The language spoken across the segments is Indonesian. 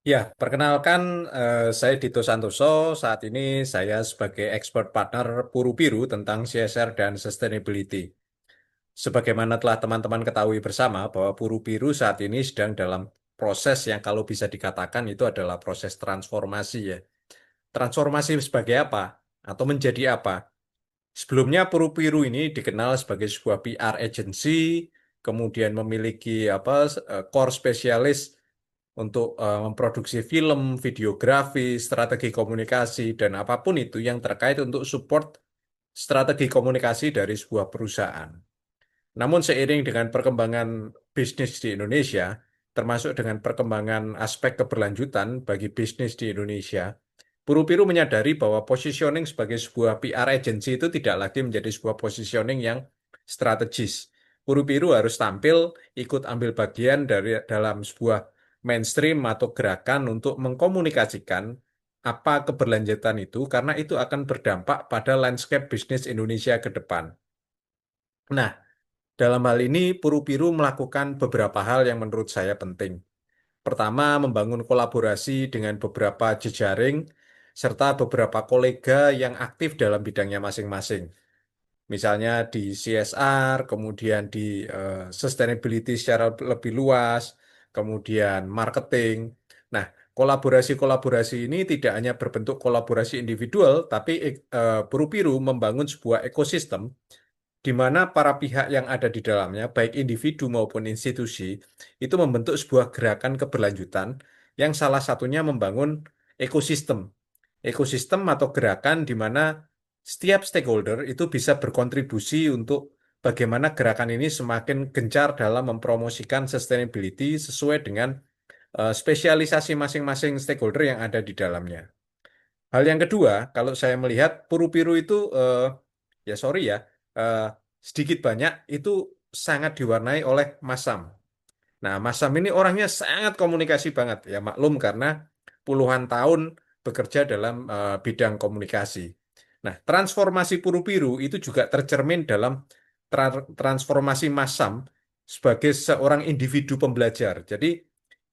Ya, perkenalkan saya Dito Santoso. Saat ini saya sebagai expert partner Puru Biru tentang CSR dan sustainability. Sebagaimana telah teman-teman ketahui bersama bahwa Puru Biru saat ini sedang dalam proses yang kalau bisa dikatakan itu adalah proses transformasi ya. Transformasi sebagai apa? Atau menjadi apa? Sebelumnya Puru Biru ini dikenal sebagai sebuah PR agency, kemudian memiliki core spesialis untuk memproduksi film, videografi, strategi komunikasi, dan apapun itu yang terkait untuk support strategi komunikasi dari sebuah perusahaan. Namun seiring dengan perkembangan bisnis di Indonesia, termasuk dengan perkembangan aspek keberlanjutan bagi bisnis di Indonesia, Buru-Biru menyadari bahwa positioning sebagai sebuah PR agency itu tidak lagi menjadi sebuah positioning yang strategis. Buru-Biru harus tampil, ikut ambil bagian dari dalam sebuah mainstream atau gerakan untuk mengkomunikasikan apa keberlanjutan itu, karena itu akan berdampak pada landscape bisnis Indonesia ke depan. Nah, dalam hal ini, Puru Biru melakukan beberapa hal yang menurut saya penting. Pertama, membangun kolaborasi dengan beberapa jejaring serta beberapa kolega yang aktif dalam bidangnya masing-masing. Misalnya di CSR, kemudian di sustainability secara lebih luas, kemudian marketing. Nah, kolaborasi-kolaborasi ini tidak hanya berbentuk kolaborasi individual, tapi Puru Biru membangun sebuah ekosistem di mana para pihak yang ada di dalamnya, baik individu maupun institusi, itu membentuk sebuah gerakan keberlanjutan yang salah satunya membangun ekosistem. Ekosistem atau gerakan di mana setiap stakeholder itu bisa berkontribusi untuk bagaimana gerakan ini semakin gencar dalam mempromosikan sustainability sesuai dengan spesialisasi masing-masing stakeholder yang ada di dalamnya. Hal yang kedua, kalau saya melihat Puru-Biru itu, ya sorry ya, eh, sedikit banyak itu sangat diwarnai oleh Masam. Nah, Masam ini orangnya sangat komunikasi banget, ya maklum karena puluhan tahun bekerja dalam bidang komunikasi. Nah, transformasi Puru-Biru itu juga tercermin dalam transformasi Masam sebagai seorang individu pembelajar. Jadi,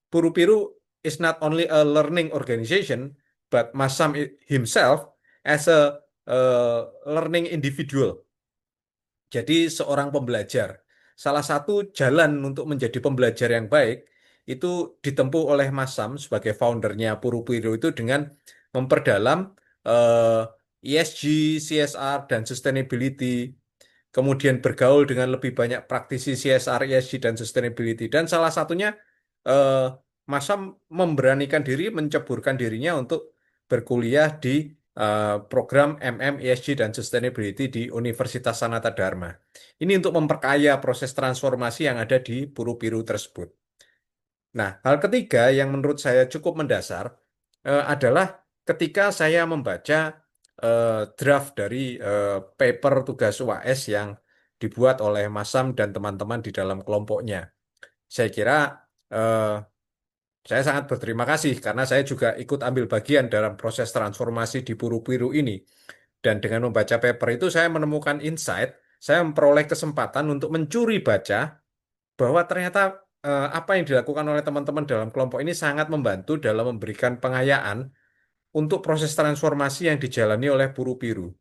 Puru-Biru is not only a learning organization, but Masam himself as a learning individual. Jadi seorang pembelajar. Salah satu jalan untuk menjadi pembelajar yang baik itu ditempuh oleh Masam sebagai foundernya Puru-Biru itu dengan memperdalam ESG, CSR, dan sustainability, kemudian bergaul dengan lebih banyak praktisi CSR, ESG, dan sustainability. Dan salah satunya eh, Masam memberanikan diri, menceburkan dirinya untuk berkuliah di program ESG dan Sustainability di Universitas Sanata Dharma. Ini untuk memperkaya proses transformasi yang ada di Puru-Biru tersebut. Nah, hal ketiga yang menurut saya cukup mendasar adalah ketika saya membaca eh, draft dari paper tugas UAS yang dibuat oleh Masam dan teman-teman di dalam kelompoknya. Saya kira eh, saya sangat berterima kasih karena saya juga ikut ambil bagian dalam proses transformasi di Puru-Biru ini. Dan dengan membaca paper itu saya menemukan insight, saya memperoleh kesempatan untuk mencuri baca bahwa ternyata apa yang dilakukan oleh teman-teman dalam kelompok ini sangat membantu dalam memberikan pengayaan untuk proses transformasi yang dijalani oleh Puru-Biru.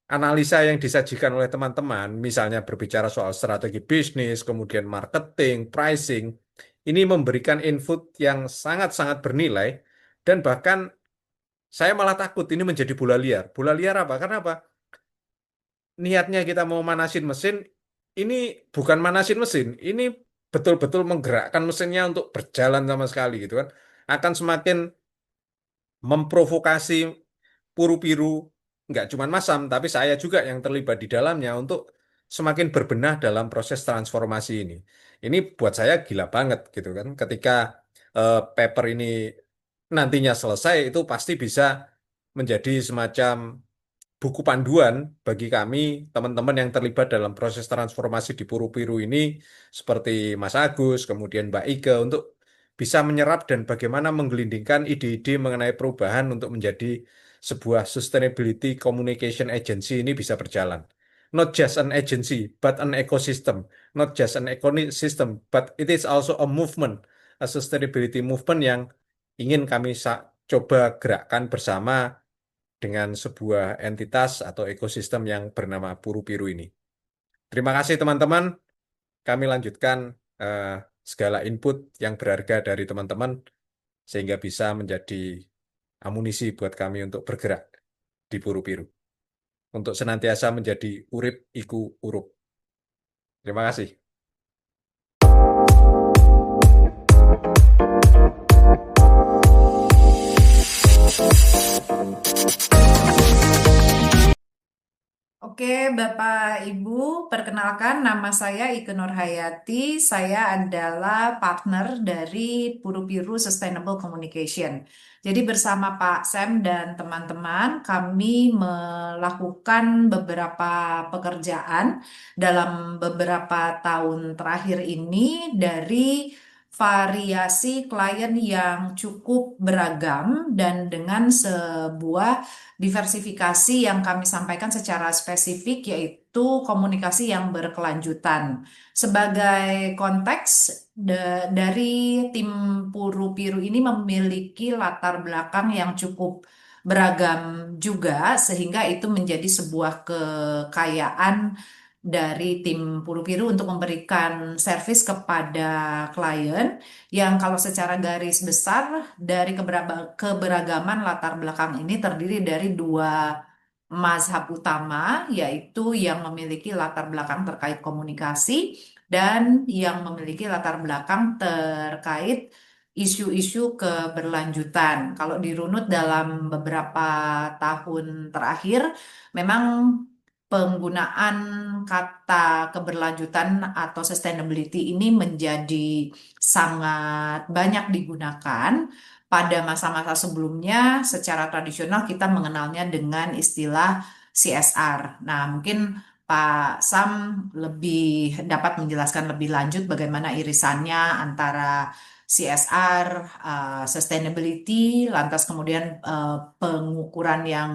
Analisa yang disajikan oleh teman-teman, misalnya berbicara soal strategi bisnis, kemudian marketing, pricing, ini memberikan input yang sangat-sangat bernilai dan bahkan saya malah takut ini menjadi bola liar. Bola liar apa? Karena apa? Niatnya kita mau manasin mesin, ini bukan manasin mesin, ini betul-betul menggerakkan mesinnya untuk berjalan sama sekali gitu kan. Akan semakin memprovokasi Puru-Biru, nggak cuma Masam, tapi saya juga yang terlibat di dalamnya untuk semakin berbenah dalam proses transformasi ini. Ini buat saya gila banget gitu kan. Ketika paper ini nantinya selesai, itu pasti bisa menjadi semacam buku panduan bagi kami, teman-teman yang terlibat dalam proses transformasi di Puru-Biru ini, seperti Mas Agus, kemudian Mbak Ike, untuk bisa menyerap dan bagaimana menggelindingkan ide-ide mengenai perubahan untuk menjadi sebuah sustainability communication agency ini bisa berjalan. Not just an agency, but an ecosystem. Not just an ecosystem, but it is also a movement, a sustainability movement yang ingin kami coba gerakkan bersama dengan sebuah entitas atau ekosistem yang bernama Puru Biru ini. Terima kasih teman-teman. Kami lanjutkan eh, segala input yang berharga dari teman-teman sehingga bisa menjadi amunisi buat kami untuk bergerak di Puru Biru. Untuk senantiasa menjadi urip iku urup. Terima kasih. Oke, Bapak Ibu, perkenalkan nama saya Ikke Nurhayati. Saya adalah partner dari Puru Biru Sustainable Communication. Jadi bersama Pak Sam dan teman-teman, kami melakukan beberapa pekerjaan dalam beberapa tahun terakhir ini dari variasi klien yang cukup beragam dan dengan sebuah diversifikasi yang kami sampaikan secara spesifik yaitu komunikasi yang berkelanjutan. Sebagai konteks dari tim Puru Piru ini memiliki latar belakang yang cukup beragam juga sehingga itu menjadi sebuah kekayaan dari tim Puru Piru untuk memberikan servis kepada klien yang kalau secara garis besar dari keberagaman latar belakang ini terdiri dari dua mazhab utama, yaitu yang memiliki latar belakang terkait komunikasi dan yang memiliki latar belakang terkait isu-isu keberlanjutan. Kalau dirunut dalam beberapa tahun terakhir, memang penggunaan kata keberlanjutan atau sustainability ini menjadi sangat banyak digunakan. Pada masa-masa sebelumnya, secara tradisional kita mengenalnya dengan istilah CSR. Nah, mungkin Pak Sam lebih dapat menjelaskan lebih lanjut bagaimana irisannya antara CSR, sustainability, lantas kemudian pengukuran yang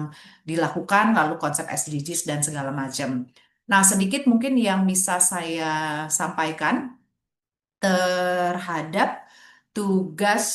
dilakukan, lalu konsep SDGs dan segala macam. Nah, sedikit mungkin yang bisa saya sampaikan terhadap tugas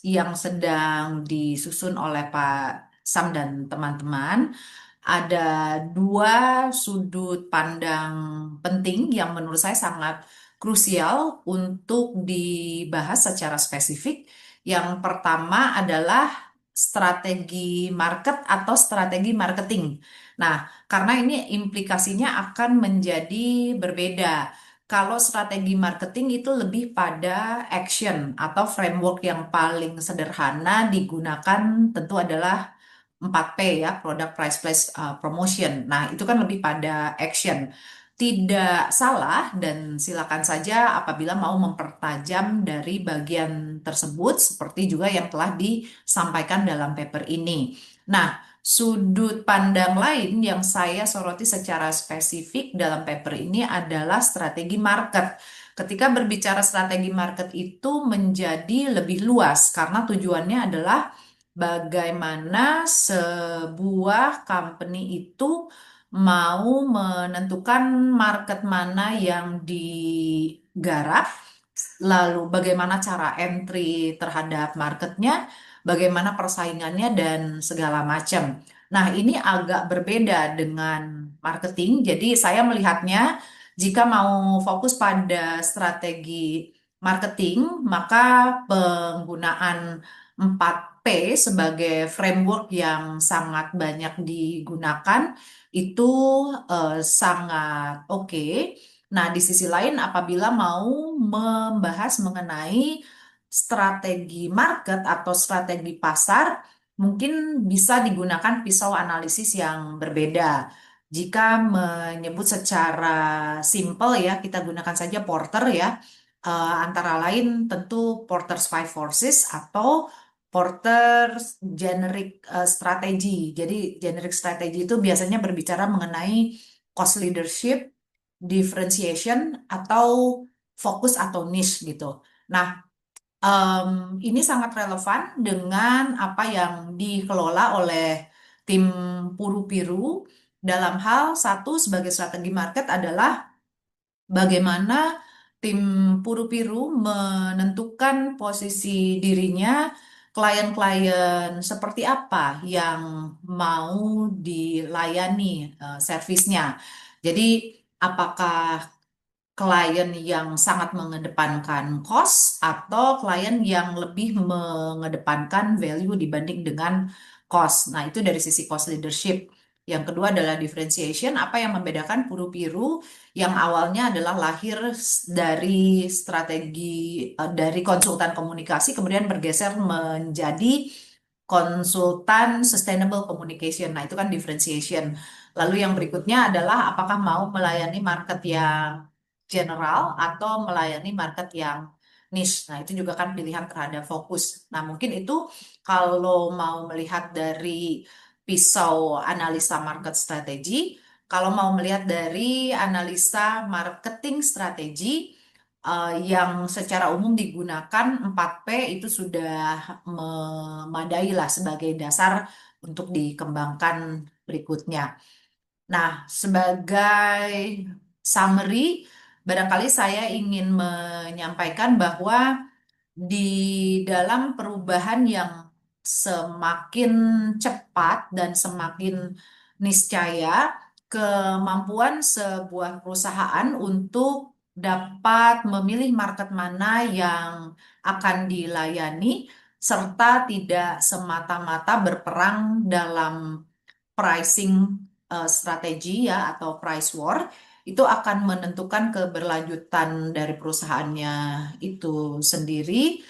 yang sedang disusun oleh Pak Sam dan teman-teman. Ada dua sudut pandang penting yang menurut saya sangat krusial untuk dibahas secara spesifik. Yang pertama adalah strategi market atau strategi marketing. Nah, karena ini implikasinya akan menjadi berbeda. Kalau strategi marketing itu lebih pada action atau framework yang paling sederhana digunakan tentu adalah 4P ya, Product Price Place Promotion. Nah, itu kan lebih pada action. Tidak salah dan silakan saja apabila mau mempertajam dari bagian tersebut seperti juga yang telah disampaikan dalam paper ini. Nah, sudut pandang lain yang saya soroti secara spesifik dalam paper ini adalah strategi market. Ketika berbicara strategi market itu menjadi lebih luas karena tujuannya adalah bagaimana sebuah company itu mau menentukan market mana yang digarap, lalu bagaimana cara entry terhadap marketnya, bagaimana persaingannya dan segala macam. Nah, ini agak berbeda dengan marketing. Jadi saya melihatnya jika mau fokus pada strategi marketing, maka penggunaan 4P sebagai framework yang sangat banyak digunakan itu sangat oke. Nah, di sisi lain, apabila mau membahas mengenai strategi market atau strategi pasar, mungkin bisa digunakan pisau analisis yang berbeda. Jika menyebut secara simple ya, kita gunakan saja Porter ya. Antara lain tentu Porter's Five Forces atau Porter's Generic Strategy. Jadi generic strategy itu biasanya berbicara mengenai cost leadership, differentiation, atau fokus atau niche gitu. Nah, ini sangat relevan dengan apa yang dikelola oleh tim Puru Biru dalam hal satu sebagai strategi market adalah bagaimana tim Puru Biru menentukan posisi dirinya klien-klien seperti apa yang mau dilayani servisnya. Jadi, apakah klien yang sangat mengedepankan cost atau klien yang lebih mengedepankan value dibanding dengan cost. Nah, itu dari sisi cost leadership. Yang kedua adalah differentiation, apa yang membedakan Puru-Piru yang awalnya adalah lahir dari strategi dari konsultan komunikasi kemudian bergeser menjadi konsultan sustainable communication. Nah, itu kan differentiation. Lalu yang berikutnya adalah apakah mau melayani market yang general atau melayani market yang niche. Nah, itu juga kan pilihan terhadap fokus. Nah, mungkin itu kalau mau melihat dari pisau analisa market strategi, kalau mau melihat dari analisa marketing strategi yang secara umum digunakan 4P itu sudah memadai lah sebagai dasar untuk dikembangkan berikutnya. Nah, sebagai summary, barangkali saya ingin menyampaikan bahwa di dalam perubahan yang semakin cepat dan semakin niscaya, kemampuan sebuah perusahaan untuk dapat memilih market mana yang akan dilayani, serta tidak semata-mata berperang dalam pricing strategi ya atau price war itu akan menentukan keberlanjutan dari perusahaannya itu sendiri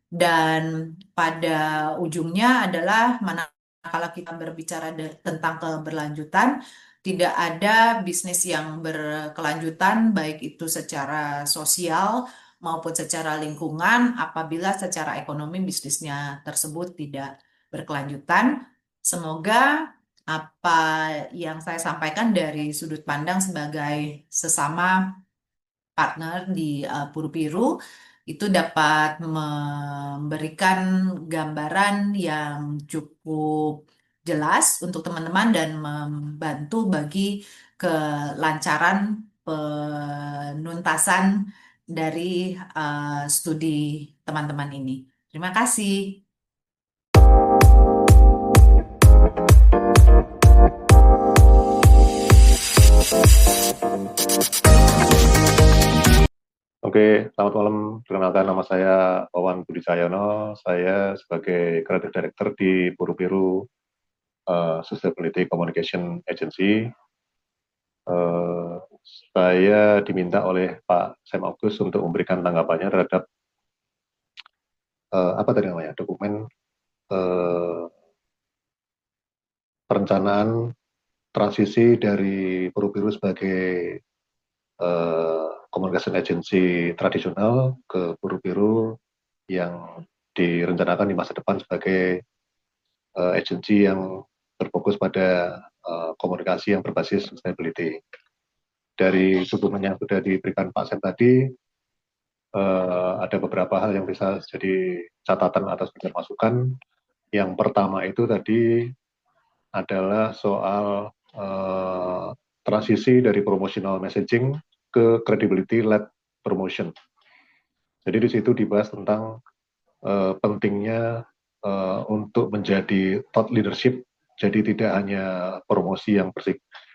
dan pada ujungnya adalah manakala kita berbicara tentang keberlanjutan tidak ada bisnis yang berkelanjutan baik itu secara sosial maupun secara lingkungan apabila secara ekonomi bisnisnya tersebut tidak berkelanjutan. Semoga apa yang saya sampaikan dari sudut pandang sebagai sesama partner di Puru-Biru itu dapat memberikan gambaran yang cukup jelas untuk teman-teman dan membantu bagi kelancaran penuntasan dari studi teman-teman ini. Terima kasih. Oke, selamat malam. Perkenalkan nama saya Wawan Budi Cahyono. Saya sebagai Creative Director di Puru-Biru Sustainability Communication Agency. Eh, saya diminta oleh Pak Sam Agus untuk memberikan tanggapannya terhadap apa tadi namanya dokumen eh, perencanaan transisi dari Puru-Biru sebagai communication agency tradisional ke Puru-Biru yang direncanakan di masa depan sebagai agensi yang berfokus pada komunikasi yang berbasis sustainability. Dari dokumen yang sudah diberikan Pak Sem tadi, ada beberapa hal yang bisa jadi catatan atau sebagai masukan. Yang pertama itu tadi adalah soal transisi dari promotional messaging ke credibility-led promotion. Jadi di situ dibahas tentang pentingnya untuk menjadi thought leadership, jadi tidak hanya promosi yang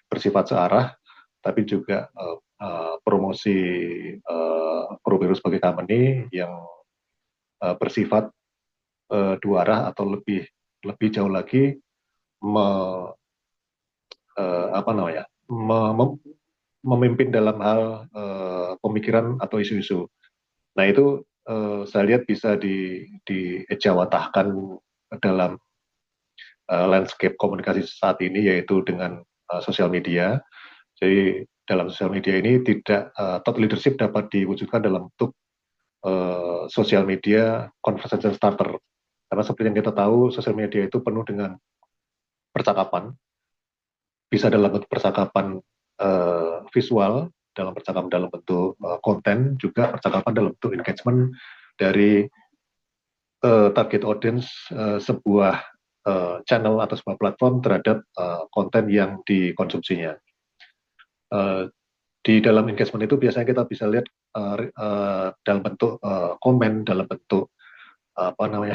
bersifat searah, tapi juga promosi Puru-Biru sebagai company yang bersifat dua arah atau lebih jauh lagi me, apa namanya memimpin dalam hal pemikiran atau isu-isu. Nah itu saya lihat bisa dijawatahkan dalam landscape komunikasi saat ini yaitu dengan sosial media. Jadi dalam sosial media ini tidak thought leadership dapat diwujudkan dalam bentuk sosial media conversation starter. Karena seperti yang kita tahu sosial media itu penuh dengan percakapan, bisa dalam bentuk percakapan visual, dalam bentuk konten, juga percakapan dalam bentuk engagement dari target audience sebuah channel atau sebuah platform terhadap konten yang dikonsumsinya. Di dalam engagement itu biasanya kita bisa lihat dalam bentuk komen, dalam bentuk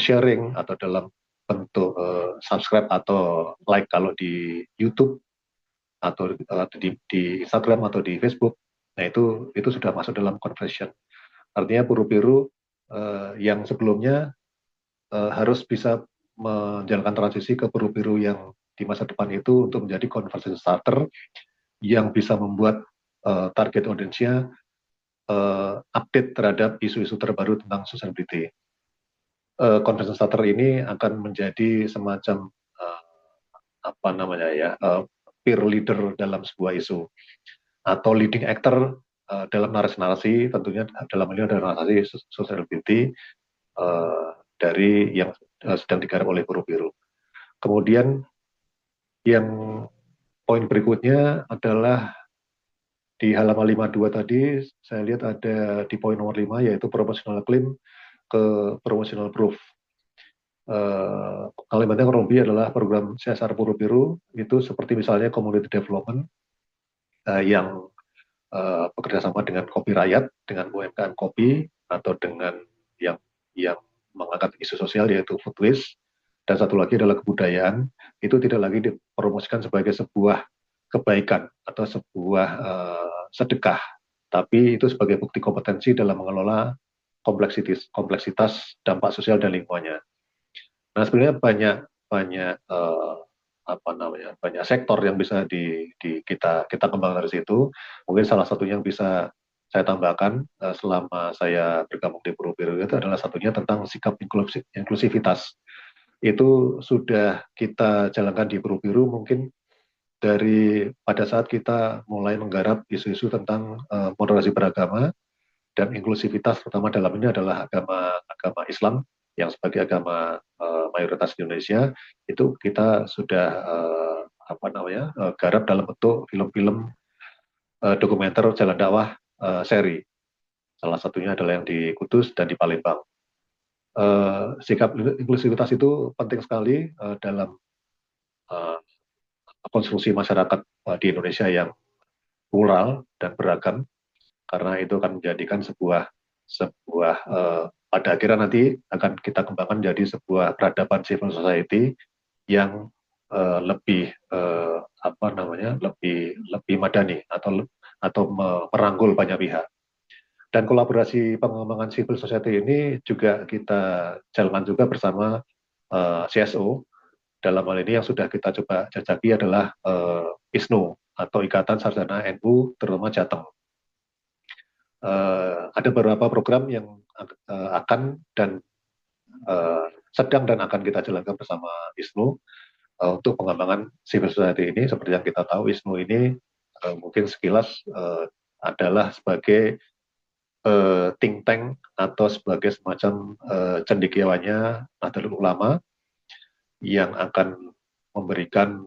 sharing atau dalam bentuk subscribe atau like kalau di YouTube atau di Instagram atau di Facebook. Nah, itu sudah masuk dalam conversion. Artinya Puru-Biru yang sebelumnya harus bisa menjalankan transisi ke Puru-Biru yang di masa depan itu untuk menjadi conversation starter yang bisa membuat target audience-nya update terhadap isu-isu terbaru tentang sustainability. Conversation starter ini akan menjadi semacam peer leader dalam sebuah isu atau leading actor dalam narasi-narasi, tentunya dalam ini ada narasi sustainability dari yang sedang digarap oleh Puru-Biru. Kemudian yang poin berikutnya adalah di halaman 52 tadi, saya lihat ada di poin nomor 5, yaitu promotional claim ke promotional proof. Kalimatnya kurang lebih adalah program CSR Puru-Biru itu seperti misalnya community development yang bekerja sama dengan kopi rakyat, dengan UMKM kopi, atau dengan yang mengangkat isu sosial yaitu food waste, dan satu lagi adalah kebudayaan. Itu tidak lagi dipromosikan sebagai sebuah kebaikan atau sebuah sedekah, tapi itu sebagai bukti kompetensi dalam mengelola kompleksitas dampak sosial dan lingkungannya. Nah, sebenarnya banyak sektor yang bisa kita kembangkan dari situ. Mungkin salah satunya yang bisa saya tambahkan selama saya bergabung di Puru-Biru itu adalah satunya tentang sikap inklusivitas. Itu sudah kita jalankan di Puru-Biru mungkin dari pada saat kita mulai menggarap isu-isu tentang moderasi beragama dan inklusivitas, terutama dalam ini adalah agama Islam yang sebagai agama mayoritas di Indonesia, itu kita sudah garap dalam bentuk film-film dokumenter jalan dakwah seri. Salah satunya adalah yang di Kudus dan di Palembang. Sikap inklusivitas itu penting sekali dalam konstruksi masyarakat di Indonesia yang plural dan beragam, karena itu akan menjadikan sebuah pada akhirnya nanti akan kita kembangkan menjadi sebuah peradaban civil society yang lebih lebih madani atau merangkul banyak pihak. Dan kolaborasi pengembangan civil society ini juga kita jalankan juga bersama CSO. Dalam hal ini yang sudah kita coba jajaki adalah ISNU atau Ikatan Sarjana NU terutama Jateng. Ada beberapa program yang akan dan sedang dan akan kita jalankan bersama ISNU untuk pengembangan civil society ini. Seperti yang kita tahu, ISNU ini mungkin sekilas adalah sebagai think tank atau sebagai semacam cendekiawannya Nahdlatul Ulama yang akan memberikan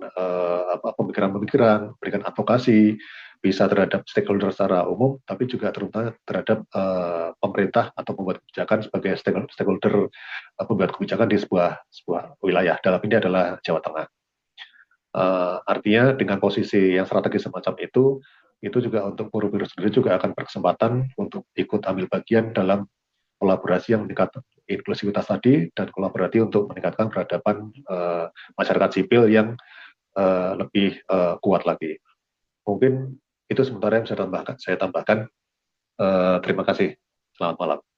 pemikiran-pemikiran, memberikan advokasi, bisa terhadap stakeholder secara umum, tapi juga terutama terhadap pemerintah atau pembuat kebijakan sebagai stakeholder pembuat kebijakan di sebuah wilayah. Dalam ini adalah Jawa Tengah. Artinya dengan posisi yang strategis semacam itu juga untuk Puru-Biru sendiri juga akan berkesempatan untuk ikut ambil bagian dalam kolaborasi yang meningkatkan inklusivitas tadi dan kolaborasi untuk meningkatkan peradaban masyarakat sipil yang lebih kuat lagi. Mungkin itu sementara yang saya tambahkan. Terima kasih. Selamat malam.